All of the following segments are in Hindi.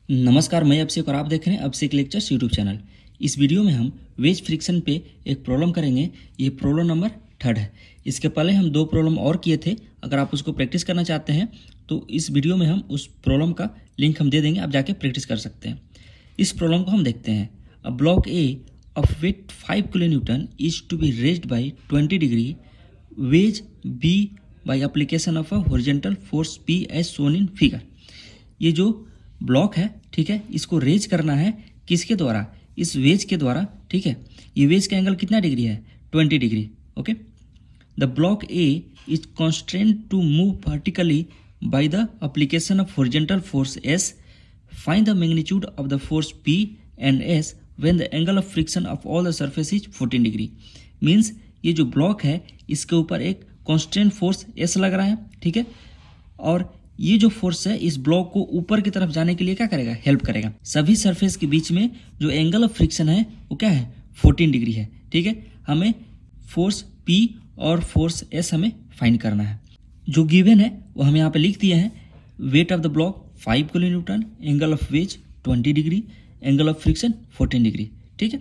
नमस्कार, मैं अभिषेक और आप देख रहे हैं अभिषेक लेक्चर्स यूट्यूब चैनल। इस वीडियो में हम वेज फ्रिक्शन पे एक प्रॉब्लम करेंगे। ये प्रॉब्लम नंबर 3 है। इसके पहले हम 2 प्रॉब्लम और किए थे। अगर आप उसको प्रैक्टिस करना चाहते हैं तो इस वीडियो में हम उस प्रॉब्लम का लिंक हम दे देंगे, आप जाके प्रैक्टिस कर सकते हैं। इस प्रॉब्लम को हम देखते हैं। A block A of weight 5 kilo newton is to be raised by 20 degree, wedge B by application of a horizontal force P as shown in figure. ये जो ब्लॉक है, ठीक है, इसको रेज करना है किसके द्वारा? इस वेज के द्वारा, ठीक है। ये वेज का एंगल कितना डिग्री है? 20 degree. Okay. The block A is constraint to move vertically by the application of horizontal force S. Find the magnitude of the force P and S when the angle of friction of all the surface is 14 degree. Means ये जो ब्लॉक है इसके ऊपर एक कॉन्स्टेंट फोर्स एस लग रहा है, ठीक है। और ये जो फोर्स है इस ब्लॉक को ऊपर की तरफ जाने के लिए क्या करेगा? हेल्प करेगा। सभी सरफेस के बीच में जो एंगल ऑफ फ्रिक्शन है वो क्या है? 14 डिग्री है, ठीक है। हमें फोर्स P और फोर्स S हमें फाइंड करना है। जो गिवन है वो हम यहाँ पे लिख दिए हैं। Weight of the block 5 kilo Newton, angle of ways 20 degree, angle of friction 14 degree, ठीक है।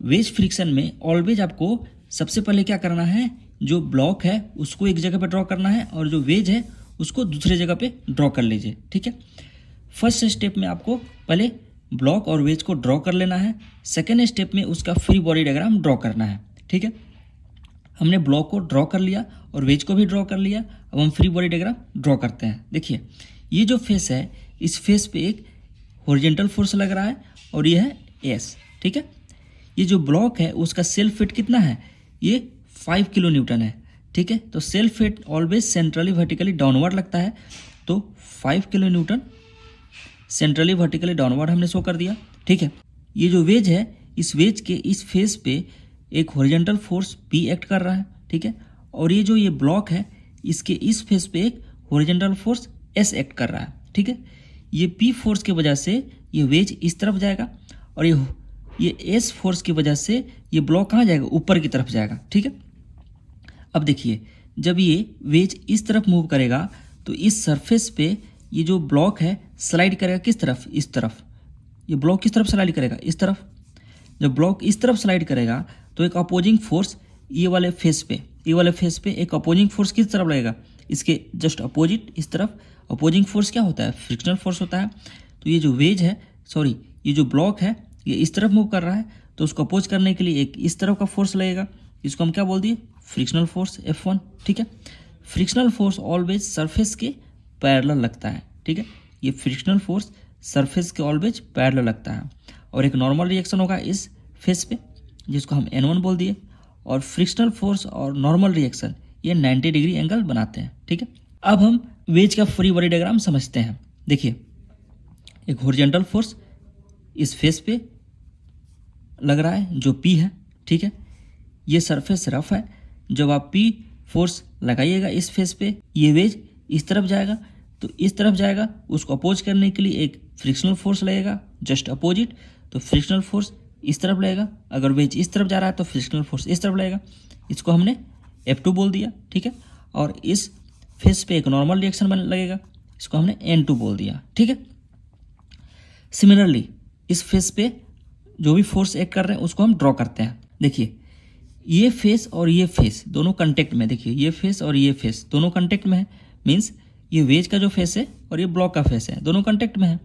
वेज फ्रिक्शन में ऑलवेज आपको सबसे पहले क्या करना है? जो ब्लॉक है उसको एक जगह पे ड्रॉ करना है और जो वेज है उसको दूसरे जगह पे ड्रॉ कर लीजिए, ठीक है। फर्स्ट स्टेप में आपको पहले ब्लॉक और वेज को ड्रॉ कर लेना है। सेकेंड स्टेप में उसका फ्री बॉडी डायग्राम ड्रॉ करना है, ठीक है। हमने ब्लॉक को ड्रॉ कर लिया और वेज को भी ड्रॉ कर लिया। अब हम फ्री बॉडी डायग्राम ड्रॉ करते हैं। देखिए, ये जो फेस है इस फेस पे एक हॉरिजॉन्टल फोर्स लग रहा है और ये है एस, ठीक है। ये जो ब्लॉक है उसका सेल्फ वेट कितना है? ये 5 किलो न्यूटन है, ठीक है। तो self weight always centrally vertically downward लगता है, तो 5 kilo Newton centrally vertically downward हमने शो कर दिया, ठीक है। ये जो वेज है इस वेज के इस फेस पे एक हॉरिजॉन्टल फोर्स P एक्ट कर रहा है, ठीक है। और ये जो ये ब्लॉक है इसके इस फेस पे एक हॉरिजॉन्टल फोर्स S एक्ट कर रहा है, ठीक है। ये P फोर्स की वजह से ये वेज इस तरफ जाएगा और ये S फोर्स की वजह से ये ब्लॉक कहाँ जाएगा? ऊपर की तरफ जाएगा, ठीक है। अब देखिए, जब ये वेज इस तरफ मूव करेगा तो इस सरफेस पे ये जो ब्लॉक है स्लाइड करेगा किस तरफ? इस तरफ। ये ब्लॉक किस तरफ स्लाइड करेगा? इस तरफ। जब ब्लॉक इस तरफ स्लाइड करेगा तो एक अपोजिंग फोर्स ये वाले फेस पे एक अपोजिंग फोर्स किस तरफ लगेगा? इसके जस्ट अपोजिट, इस तरफ। अपोजिंग फोर्स क्या होता है? फ्रिक्शनल फोर्स होता है। तो ये जो वेज है, सॉरी, ये जो ब्लॉक है ये इस तरफ मूव कर रहा है तो उसको अपोज करने के लिए एक इस तरफ का फोर्स लगेगा। इसको हम क्या बोल दिए? फ्रिक्शनल फोर्स F1, ठीक है। फ्रिक्शनल फोर्स ऑलवेज सरफेस के पैरेलल लगता है, ठीक है। ये फ्रिक्शनल फोर्स सरफेस के ऑलवेज पैरेलल लगता है और एक नॉर्मल रिएक्शन होगा इस फेस पे जिसको हम N1 बोल दिए। और फ्रिक्शनल फोर्स और नॉर्मल रिएक्शन ये 90 डिग्री एंगल बनाते हैं, ठीक है। अब हम वेज का फ्री बॉडी डायग्राम समझते हैं। देखिए, एक हॉरिजॉन्टल फोर्स इस फेस पे लग रहा है जो P है, ठीक है। ये सरफेस रफ है। जब आप P फोर्स लगाइएगा इस फेस पे, ये वेज इस तरफ जाएगा तो इस तरफ जाएगा, उसको अपोज करने के लिए एक फ्रिक्शनल फोर्स लगेगा जस्ट अपोजिट, तो फ्रिक्शनल फोर्स इस तरफ लगेगा। अगर वेज इस तरफ जा रहा है तो फ्रिक्शनल फोर्स इस तरफ लगेगा। इसको हमने F2 बोल दिया, ठीक है। और इस फेस पे एक नॉर्मल रिएक्शन लगेगा, इसको हमने N2 बोल दिया, ठीक है। सिमिलरली इस फेस पे जो भी फोर्स एक्ट कर रहे हैं उसको हम ड्रॉ करते हैं। देखिए, ये फेस और ये फेस दोनों कांटेक्ट में। देखिए, ये फेस और ये फेस दोनों कांटेक्ट में है। मीन्स ये वेज का जो फेस है और ये ब्लॉक का फेस है, दोनों कांटेक्ट में है।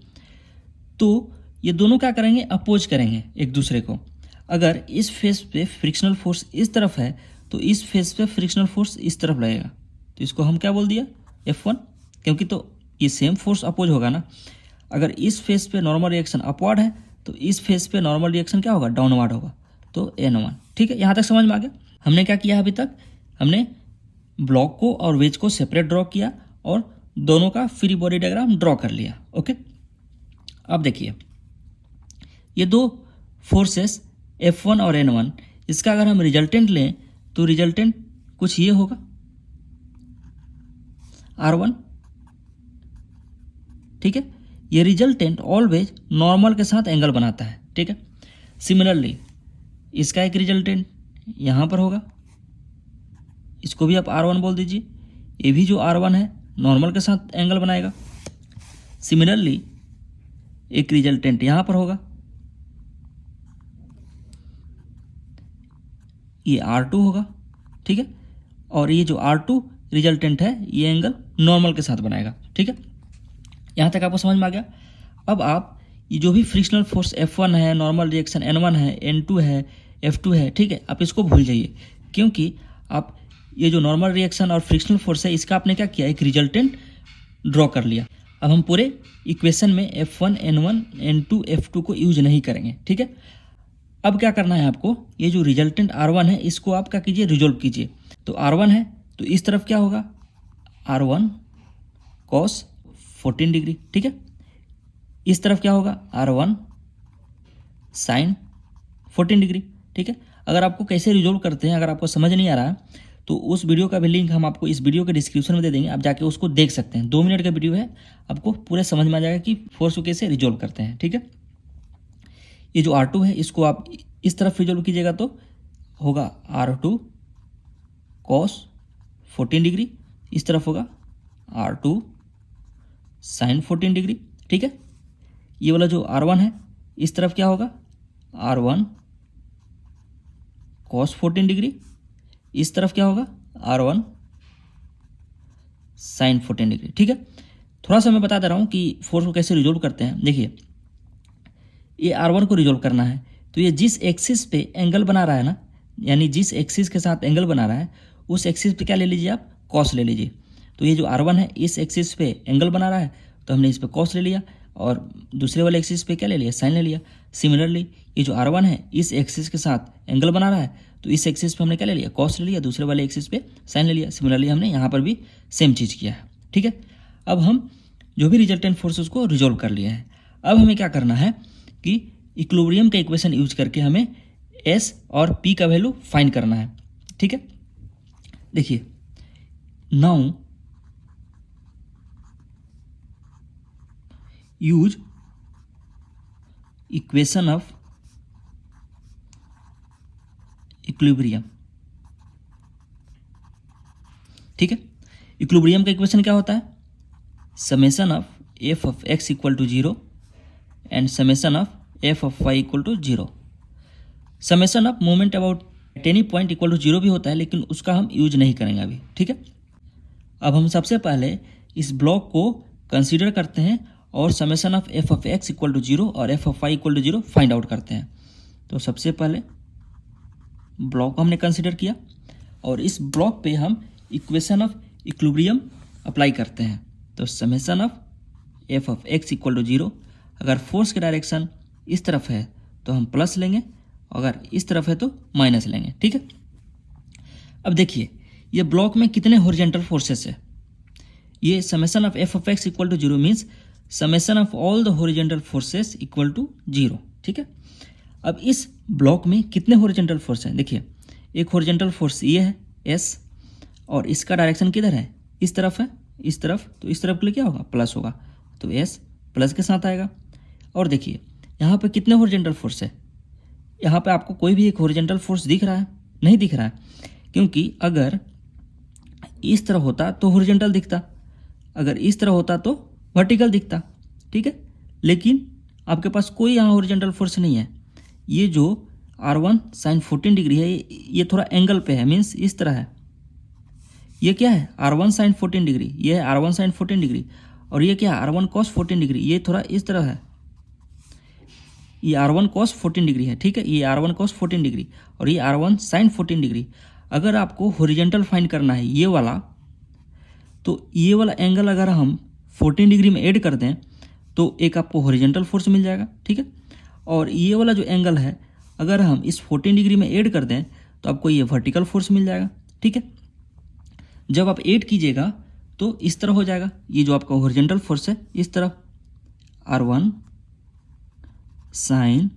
तो ये दोनों क्या करेंगे? अपोज करेंगे एक दूसरे को। अगर इस फेस पे फ्रिक्शनल फोर्स इस तरफ है तो इस फेस पे फ्रिक्शनल फोर्स इस तरफ लगेगा, तो इसको हम क्या बोल दिया? F1, क्योंकि तो ये सेम फोर्स अपोज होगा ना। अगर इस फेस पे नॉर्मल रिएक्शन अपवर्ड है तो इस फेस पे नॉर्मल रिएक्शन क्या होगा? डाउनवर्ड होगा, तो N1, ठीक है। यहाँ तक समझ में आ गया? हमने क्या किया अभी तक? हमने ब्लॉक को और वेज को सेपरेट ड्रॉ किया और दोनों का फ्री बॉडी डायग्राम ड्रॉ कर लिया, ओके। अब देखिए, ये दो फोर्सेस F1 और N1, इसका अगर हम रिजल्टेंट लें तो रिजल्टेंट कुछ ये होगा R1, ठीक है। ये रिजल्टेंट ऑलवेज नॉर्मल के साथ एंगल बनाता है, ठीक है। सिमिलरली इसका एक रिजल्टेंट यहाँ पर होगा, इसको भी आप R1 बोल दीजिए। ये भी जो R1 है नॉर्मल के साथ एंगल बनाएगा। सिमिलरली एक रिजल्टेंट यहाँ पर होगा, ये R2 होगा, ठीक है। और ये जो R2 रिजल्टेंट है ये एंगल नॉर्मल के साथ बनाएगा, ठीक है। यहाँ तक आपको समझ में आ गया। अब आप ये जो भी फ्रिक्शनल फोर्स F1 है, नॉर्मल रिएक्शन N1 है, N2 है, F2 है, ठीक है, आप इसको भूल जाइए, क्योंकि आप ये जो नॉर्मल रिएक्शन और फ्रिक्शनल फोर्स है इसका आपने क्या किया, एक रिजल्टेंट ड्रॉ कर लिया। अब हम पूरे इक्वेशन में F1, N1, N2, F2 को यूज नहीं करेंगे, ठीक है। अब क्या करना है आपको, ये जो रिजल्टेंट R1 है इसको आप क्या कीजिए, रिजोल्व कीजिए। तो R1 है तो इस तरफ क्या होगा, R1 cos 14 डिग्री, ठीक है। इस तरफ क्या होगा, R1 sin 14 डिग्री, ठीक है। अगर आपको कैसे रिजोल्व करते हैं, अगर आपको समझ नहीं आ रहा है तो उस वीडियो का भी लिंक हम आपको इस वीडियो के डिस्क्रिप्शन में दे देंगे, आप जाके उसको देख सकते हैं। 2 मिनट का वीडियो है, आपको पूरा समझ में आ जाएगा कि फोर्स को कैसे रिजोल्व करते हैं, ठीक है। ये जो R2 है इसको आप इस तरफ रिजोल्व कीजिएगा तो होगा R2 cos 14 डिग्री, इस तरफ होगा R2 sin 14 डिग्री, ठीक है। ये वाला जो R1 है इस तरफ क्या होगा, R1 cos 14 डिग्री, इस तरफ क्या होगा, R1 sin 14 डिग्री, ठीक है। थोड़ा सा मैं बता दे रहा हूँ कि फोर्स को कैसे रिजोल्व करते हैं। देखिए ये R1 को रिजोल्व करना है तो ये जिस एक्सिस पे एंगल बना रहा है ना, यानी जिस एक्सिस के साथ एंगल बना रहा है उस एक्सिस पे क्या ले लीजिए आप, कॉस ले लीजिए। तो ये जो R1 है इस एक्सिस पे एंगल बना रहा है तो हमने इस पे कॉस ले लिया, और दूसरे वाले एक्सिस पे क्या ले लिया, साइन ले लिया। सिमिलरली ये जो R1 है इस एक्सिस के साथ एंगल बना रहा है तो इस एक्सिस पे हमने क्या ले लिया, कॉस ले लिया, दूसरे वाले एक्सिस पे साइन ले लिया। सिमिलरली हमने यहाँ पर भी सेम चीज़ किया है, ठीक है। अब हम जो भी रिजल्टेंट फोर्स उसको रिजोल्व कर लिए हैं। अब हमें क्या करना है कि इक्विलिब्रियम का इक्वेशन यूज करके हमें S और P का वैल्यू फाइंड करना है, ठीक है। देखिए now use equation of equilibrium, ठीक है। इक्विलिब्रियम का इक्वेशन क्या होता है, summation of f of x equal to 0 and summation of f of y equal to 0। Summation of moment about any point equal to 0 भी होता है, लेकिन उसका हम यूज नहीं करेंगे अभी, ठीक है। अब हम सबसे पहले इस ब्लॉक को कंसीडर करते हैं और summation of f of x equal to 0 और f of y equal to 0 find out करते हैं। तो सबसे पहले ब्लॉक को हमने कंसीडर किया और इस ब्लॉक पे हम इक्वेशन ऑफ इक्विलिब्रियम अप्लाई करते हैं। तो summation of f of x equal to 0, अगर फोर्स की डायरेक्शन इस तरफ है तो हम प्लस लेंगे, अगर इस तरफ है तो माइनस लेंगे, ठीक है। अब देखिए ये ब्लॉक में कितने हॉरिजॉन्टल फोर्सेस है, ये summation of f of x equal to 0 means summation of all the horizontal forces equal to 0, ठीक है। अब इस ब्लॉक में कितने हॉरिजॉन्टल फोर्स हैं, देखिए एक हॉरिजॉन्टल फोर्स ये है S और इसका डायरेक्शन किधर है, इस तरफ है, इस तरफ, तो इस तरफ के लिए क्या होगा, प्लस होगा, तो S प्लस के साथ आएगा। और देखिए यहाँ पे कितने हॉरिजॉन्टल फोर्स है, यहाँ पे आपको कोई भी एक हॉरिजॉन्टल फोर्स दिख रहा है, नहीं दिख रहा है, क्योंकि अगर इस तरह होता तो हॉरिजॉन्टल दिखता, अगर इस तरह होता तो वर्टिकल दिखता, ठीक है। लेकिन आपके पास कोई यहाँ हॉरिजॉन्टल फोर्स नहीं है। ये जो R1 sin 14 डिग्री है ये थोड़ा एंगल पे है, मीन्स इस तरह है। ये क्या है, R1 sin 14 डिग्री, ये है R1 sin 14 डिग्री, और ये क्या है, R1 cos 14 डिग्री, ये थोड़ा इस तरह है, ये R1 cos 14 डिग्री है, ठीक है। ये R1 cos 14 डिग्री और ये R1 sin 14 डिग्री। अगर आपको हॉरिजॉन्टल फाइंड करना है ये वाला, तो ये वाला एंगल अगर हम 14 डिग्री में ऐड कर दें तो एक आपको हॉरिजॉन्टल फोर्स मिल जाएगा, ठीक है। और ये वाला जो एंगल है अगर हम इस 14 डिग्री में ऐड कर दें तो आपको ये वर्टिकल फोर्स मिल जाएगा, ठीक है। जब आप ऐड कीजिएगा तो इस तरह हो जाएगा, ये जो आपका हॉरिजॉन्टल फोर्स है इस तरफ R1 sin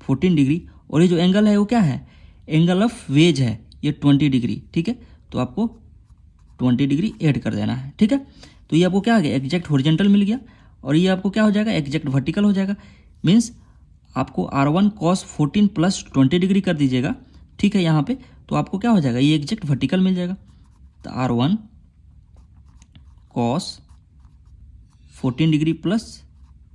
14 डिग्री, और ये जो एंगल है वो क्या है, एंगल ऑफ वेज है, ये 20 डिग्री, ठीक है। तो आपको 20 डिग्री ऐड कर देना है, ठीक है। तो ये आपको क्या आ गया, एग्जैक्ट हॉरिजॉन्टल मिल गया, और ये आपको क्या हो जाएगा, एग्जैक्ट वर्टिकल हो जाएगा। मीन्स आपको R1 cos 14 प्लस 20 डिग्री कर दीजिएगा, ठीक है, यहाँ पे, तो आपको क्या हो जाएगा, ये एग्जैक्ट वर्टिकल मिल जाएगा। तो R1 cos 14 degree plus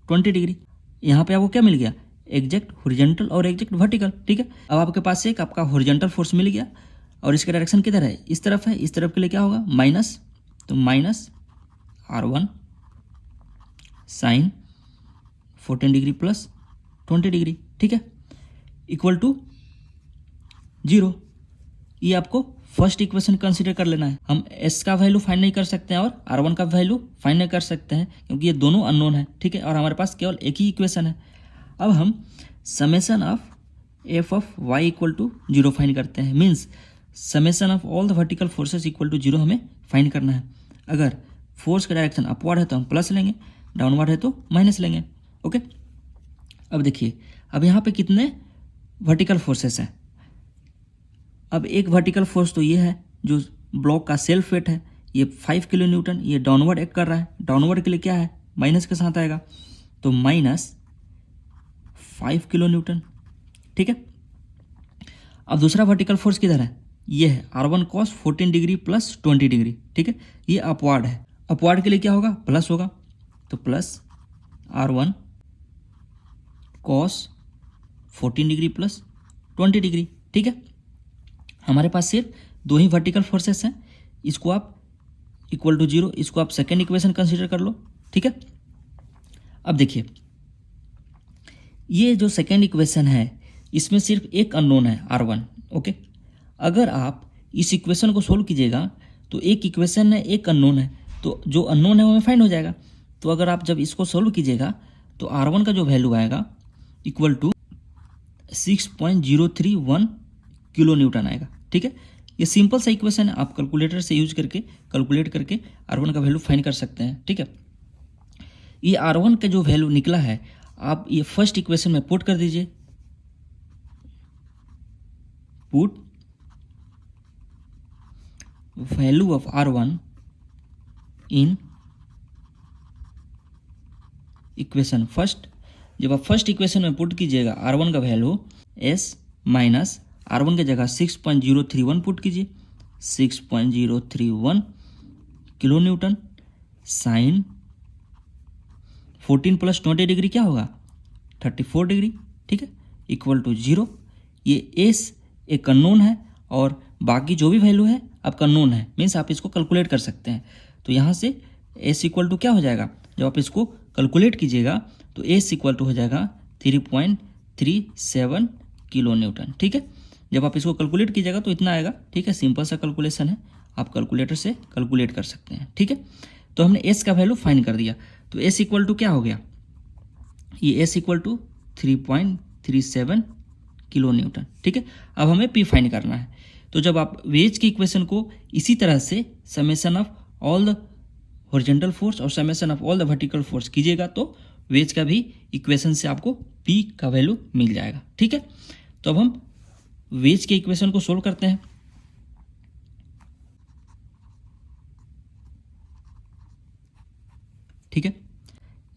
20 degree. यहाँ पे आपको क्या मिल गया, एग्जैक्ट हॉरिजॉन्टल और एग्जैक्ट वर्टिकल। ठीक है, अब आपके पास एक आपका हॉरिजॉन्टल फोर्स मिल गया और इसका डायरेक्शन किधर है, इस तरफ है। इस तरफ के लिए क्या होगा, माइनस, तो minus R1 sine 14 degree plus 20 degree. ठीक है, इक्वल टू 0। ये आपको फर्स्ट इक्वेशन कंसीडर कर लेना है। हम S का वैल्यू फाइंड नहीं कर सकते हैं और R1 का वैल्यू फाइंड नहीं कर सकते हैं क्योंकि ये दोनों अननोन है। ठीक है, और हमारे पास केवल एक ही इक्वेशन है। अब हम summation of F of Y equal to 0 find करते हैं। Means summation of all the vertical forces equal to 0 हमें फाइंड करना है। अगर फोर्स का डायरेक्शन अपवर्ड है तो हम प्लस लेंगे, डाउनवर्ड है तो माइनस लेंगे। ओके, अब देखिए, अब यहाँ पे कितने वर्टिकल फोर्सेस हैं। अब एक वर्टिकल फोर्स तो ये है जो ब्लॉक का सेल्फ वेट है, ये 5 किलो न्यूटन, ये डाउनवर्ड एक्ट कर रहा है। डाउनवर्ड के लिए क्या है, माइनस के साथ आएगा, तो माइनस 5 किलो न्यूटन। ठीक है, अब दूसरा वर्टिकल फोर्स किधर है, ये है R1 cos 14 degree plus 20 degree. ठीक है, ये अपवार्ड है। अपवार्ड के लिए क्या होगा, प्लस होगा, तो plus R1 cos 14 degree plus 20 degree. ठीक है, हमारे पास सिर्फ दो ही वर्टिकल फोर्सेस हैं। इसको आप इक्वल टू 0, इसको आप सेकेंड इक्वेशन कंसीडर कर लो। ठीक है, अब देखिए, ये जो सेकेंड इक्वेशन है इसमें सिर्फ एक अननोन है R1। ओके, अगर आप इस इक्वेशन को सोल्व कीजिएगा तो एक इक्वेशन है, एक अननोन है, तो जो अननोन है वो हमें फाइंड हो जाएगा। तो अगर आप जब इसको सोल्व कीजिएगा तो R1 का जो वैल्यू आएगा इक्वल टू 6.031 किलो न्यूटन आएगा। ठीक है, ये सिंपल सा इक्वेशन है, आप कैलकुलेटर से यूज करके कैलकुलेट करके R1 का वैल्यू फाइंड कर सकते हैं। ठीक है, ये R1 का जो वैल्यू निकला है आप ये फर्स्ट इक्वेशन में पुट कर दीजिए। Put value of R1 in equation first. जब आप फर्स्ट इक्वेशन में पुट कीजिएगा R1 का वैल्यू S माइनस R1 की जगह 6.031 पुट कीजिए, 6.031 kilo Newton sign 14 plus 20 degree क्या होगा, 34 डिग्री। ठीक है, इक्वल टू 0। ये S एक अननोन है और बाकी जो भी वैल्यू है आपका अननोन है, मीन्स आप इसको कैलकुलेट कर सकते हैं। तो यहाँ से S इक्वल टू क्या हो जाएगा, जब आप इसको कैलकुलेट कीजिएगा तो S इक्वल टू हो जाएगा 3.37 किलो न्यूटन। ठीक है, जब आप इसको कैलकुलेट कीजिएगा तो इतना आएगा। ठीक है, सिंपल सा कैलकुलेशन है, आप कैलकुलेटर से कैलकुलेट कर सकते हैं। ठीक है, तो हमने S का वैल्यू फाइंड कर दिया, तो S इक्वल टू क्या हो गया, ये S equal to 3.37 kilo newton. ठीक है, अब हमें P फाइंड करना है। तो जब आप वेज की इक्वेशन को इसी तरह से summation of all the horizontal force और summation of all the vertical force कीजिएगा तो वेज का भी इक्वेशन से आपको P का वैल्यू मिल जाएगा। ठीक है, तो अब हम वेज के इक्वेशन को सोल्व करते हैं। ठीक है,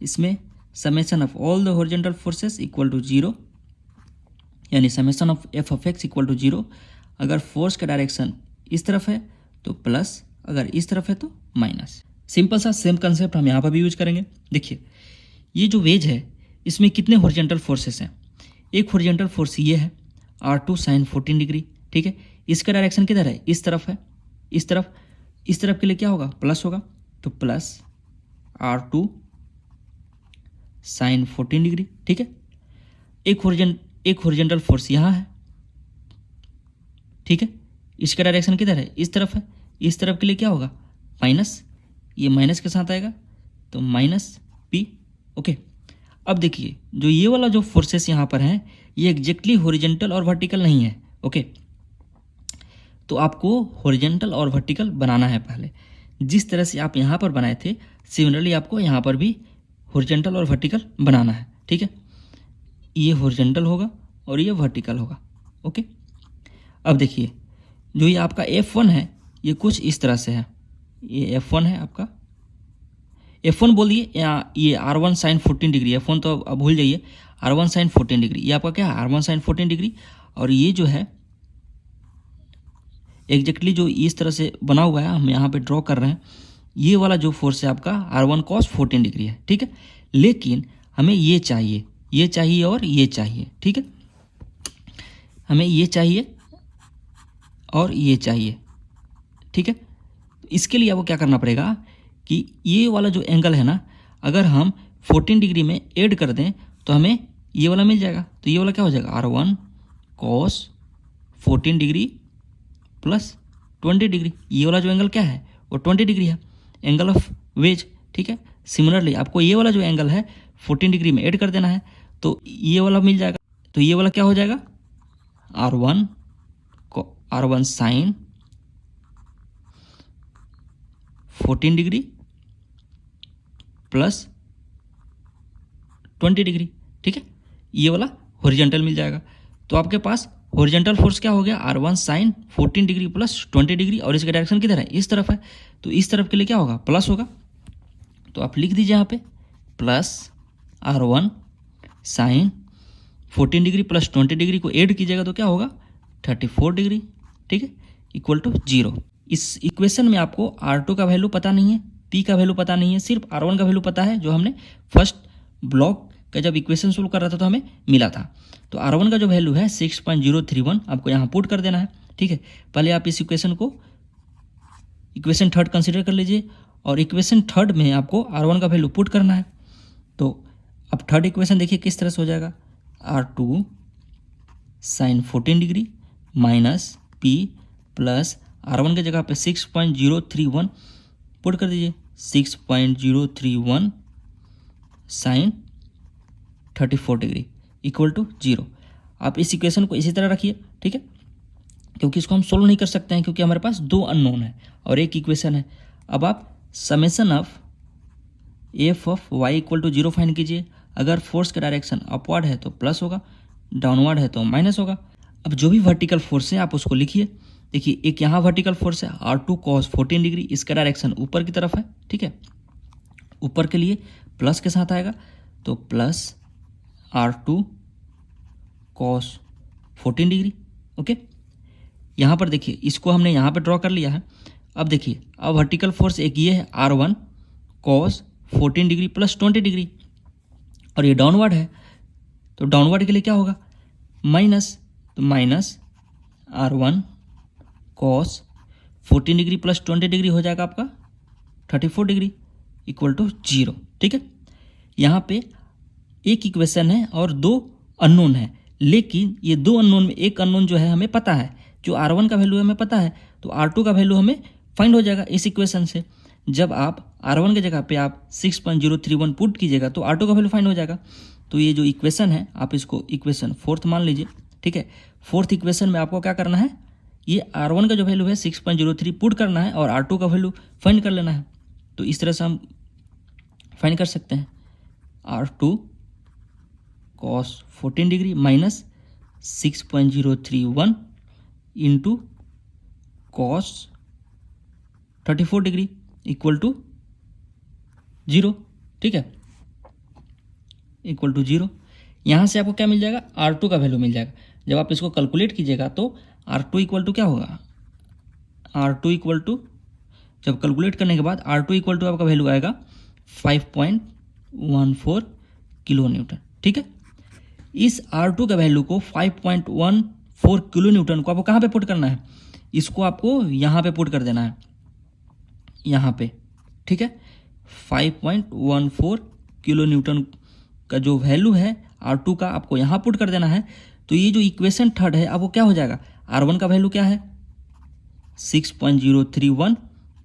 इसमें summation of all the horizontal forces equal to 0, यानी summation of F of X equal to 0। अगर फोर्स का डायरेक्शन इस तरफ है तो प्लस, अगर इस तरफ है तो माइनस। सिंपल सा सेम कंसेप्ट हम यहाँ पर भी यूज करेंगे। देखिए, ये जो वेज है इसमें कितने हॉरिजॉन्टल फोर्सेस हैं, एक हॉरिजॉन्टल फोर्स ये है R2 साइन 14 डिग्री। ठीक है, इसका डायरेक्शन किधर है, इस तरफ है। इस तरफ के लिए क्या होगा, प्लस होगा, तो प्लस R2 साइन 14 डिग्री। ठीक है, एक हॉरिजॉन्टल फोर्स यहाँ है। ठीक है, इसका डायरेक्शन किधर है, इस तरफ है। इस तरफ के लिए क्या होगा, माइनस, ये माइनस के साथ आएगा तो माइनस P। ओके, अब देखिए, जो ये वाला जो फोर्सेस यहाँ पर हैं ये एग्जैक्टली हॉरिजॉन्टल और वर्टिकल नहीं है। ओके, तो आपको हॉरिजॉन्टल और वर्टिकल बनाना है पहले। जिस तरह से आप यहाँ पर बनाए थे सिमिलरली आपको यहाँ पर भी हॉरिजॉन्टल और वर्टिकल बनाना है। ठीक है, ये हॉरिजॉन्टल होगा और ये वर्टिकल होगा। ओके, अब देखिए, जो ये आपका F1 है ये कुछ इस तरह से है। ये F1 है आपका, F1 बोलिए, या ये R1 साइन 14 डिग्री। F1 तो अब भूल जाइए, R1 साइन 14 डिग्री ये आपका क्या है, R1 साइन 14 डिग्री। और ये जो है एग्जैक्टली जो इस तरह से बना हुआ है, हम यहाँ पे ड्रॉ कर रहे हैं, ये वाला जो फोर्स है आपका R1 कॉस 14 डिग्री है। ठीक है, लेकिन हमें ये चाहिए और ये चाहिए, ठीक है, हमें ये चाहिए और ये चाहिए, ठीक है। इसके लिए आपको क्या करना पड़ेगा कि ये वाला जो एंगल है ना, अगर हम 14 डिग्री में ऐड कर दें तो हमें ये वाला मिल जाएगा। तो ये वाला क्या हो जाएगा, R1 cos 14 degree plus 20 degree. ये वाला जो एंगल क्या है वो 20 डिग्री है, एंगल ऑफ वेज, ठीक है। सिमिलरली आपको ये वाला जो एंगल है 14 डिग्री में ऐड कर देना है, तो ये वाला मिल जाएगा। तो ये वाला क्या हो जाएगा, R1 sine 14 degree plus 20 degree, ठीक है। ये वाला हॉरिजॉन्टल मिल जाएगा। तो आपके पास हॉरिजॉन्टल फोर्स क्या हो गया, R1 sine 14 degree plus 20 degree, और इसका डायरेक्शन किधर है, इस तरफ है। तो इस तरफ के लिए क्या होगा, प्लस होगा। तो आप लिख दीजिए यहाँ पे plus R1 sine 14 degree plus 20 degree को ऐड कीजिएगा तो क्या होगा, 34 डिग्री, ठीक है, इक्वल टू 0। इस इक्वेशन में आपको R2 का वैल्यू पता नहीं है, P का वैल्यू पता नहीं है, सिर्फ R1 का वैल्यू पता है, जो हमने फर्स्ट ब्लॉक का जब इक्वेशन सोल्व कर रहा था तो हमें मिला था। तो R1 का जो वैल्यू है 6.031 आपको यहाँ पुट कर देना है, ठीक है। पहले आप इस इक्वेशन को इक्वेशन थर्ड कंसिडर कर लीजिए, और इक्वेशन थर्ड में आपको R1 का वैल्यू पुट करना है। तो अब थर्ड इक्वेशन देखिए किस तरह से हो जाएगा, R2 sine 14 degree minus P plus R1 की जगह पे 6.031 पुट कर दीजिए, 6.031 साइन 34 डिग्री इक्वल टू 0। आप इस इक्वेशन को इसी तरह रखिए, ठीक है, क्योंकि इसको हम सोल्व नहीं कर सकते हैं क्योंकि हमारे पास दो अननोन है और एक इक्वेशन है। अब आप summation of F of y equal to 0 find कीजिए। अगर फोर्स का डायरेक्शन अपवर्ड है तो प्लस होगा, डाउनवर्ड है तो माइनस होगा। अब जो भी वर्टिकल फोर्स है आप उसको लिखिए। देखिए एक यहाँ वर्टिकल फोर्स है R2 cos 14 डिग्री, इसका डायरेक्शन ऊपर की तरफ है, ठीक है, ऊपर के लिए प्लस के साथ आएगा, तो plus R2 cos 14 degree, okay. यहाँ पर देखिए इसको हमने यहाँ पर ड्रॉ कर लिया है। अब देखिए अब वर्टिकल फोर्स एक ये है R1 cos 14 degree plus 20 degree, और ये डाउनवर्ड है, तो डाउनवर्ड के लिए क्या होगा, माइनस, तो minus R1 cos 14 degree plus 20 degree हो जाएगा आपका 34 डिग्री इक्वल टू 0, ठीक है। यहाँ पे एक इक्वेशन है और दो अननोन है, लेकिन ये दो अननोन में एक अननोन जो है हमें पता है, जो R1 का वैल्यू हमें पता है, तो R2 का वैल्यू हमें फाइंड हो जाएगा इस इक्वेशन से। जब आप R1 की जगह पे आप 6.031 पुट कीजिएगा तो R2 का वैल्यू फाइंड हो जाएगा। तो ये जो इक्वेशन है आप इसको इक्वेशन फोर्थ मान लीजिए, ठीक है। फोर्थ इक्वेशन में आपको क्या करना है, ये R1 का जो वैल्यू है 6.03 पुट करना है और R2 का वैल्यू फाइंड कर लेना है। तो इस तरह से हम फाइंड कर सकते हैं, R2 cos 14 degree minus 6.031 into cos 34 degree equal to 0, ठीक है, इक्वल टू 0। यहाँ से आपको क्या मिल जाएगा, R2 का वैल्यू मिल जाएगा। जब आप इसको कैलकुलेट कीजिएगा तो R2 इक्वल टू क्या होगा, R2 इक्वल टू, जब कैलकुलेट करने के बाद R2 इक्वल टू आपका वैल्यू आएगा 5.14 किलो न्यूटन, ठीक है। इस R2 का वैल्यू को 5.14 किलो न्यूटन को आपको कहाँ पे पुट करना है, इसको आपको यहाँ पे पुट कर देना है, यहाँ पे, ठीक है। 5.14 किलो न्यूटन का जो वैल्यू है R2 का आपको यहाँ पुट कर देना है। तो ये जो इक्वेशन थर्ड है आपको क्या हो जाएगा, R1 का वैल्यू क्या है 6.031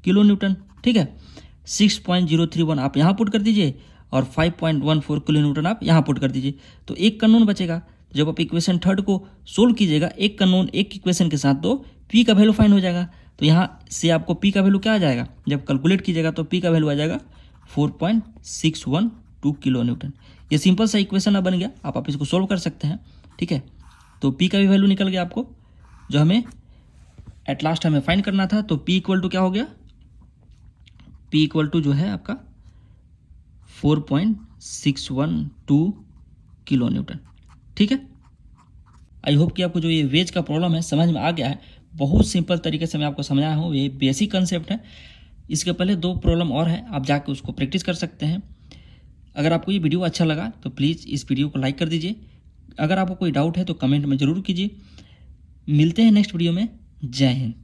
किलो न्यूटन, ठीक है। 6.031 आप यहाँ पुट कर दीजिए और 5.14 किलो न्यूटन आप यहाँ पुट कर दीजिए, तो एक कानून बचेगा। जब आप इक्वेशन थर्ड को सोल्व कीजिएगा एक कानून एक इक्वेशन के साथ, तो P का वैल्यू फाइंड हो जाएगा। तो यहाँ से आपको P का वैल्यू क्या आ जाएगा, जब कैलकुलेट कीजिएगा तो P का वैल्यू आ जाएगा 4.612 किलो न्यूटन। ये सिंपल सा इक्वेशन अब बन गया, आप इसको सोल्व कर सकते हैं, ठीक है। तो P का भी वैल्यू निकल गया आपको, जो हमें एट लास्ट हमें फाइंड करना था। तो P इक्वल टू क्या हो गया, P इक्वल टू जो है आपका 4.612 किलो न्यूटन, ठीक है। आई होप कि आपको जो ये वेज का प्रॉब्लम है समझ में आ गया है। बहुत सिंपल तरीके से मैं आपको समझाया हूँ, ये बेसिक कंसेप्ट है। इसके पहले दो प्रॉब्लम और है, आप जाके उसको प्रैक्टिस कर सकते हैं। अगर आपको ये वीडियो अच्छा लगा तो प्लीज़ इस वीडियो को लाइक कर दीजिए। अगर आपको कोई डाउट है तो कमेंट में ज़रूर कीजिए। मिलते हैं नेक्स्ट वीडियो में। जय हिंद।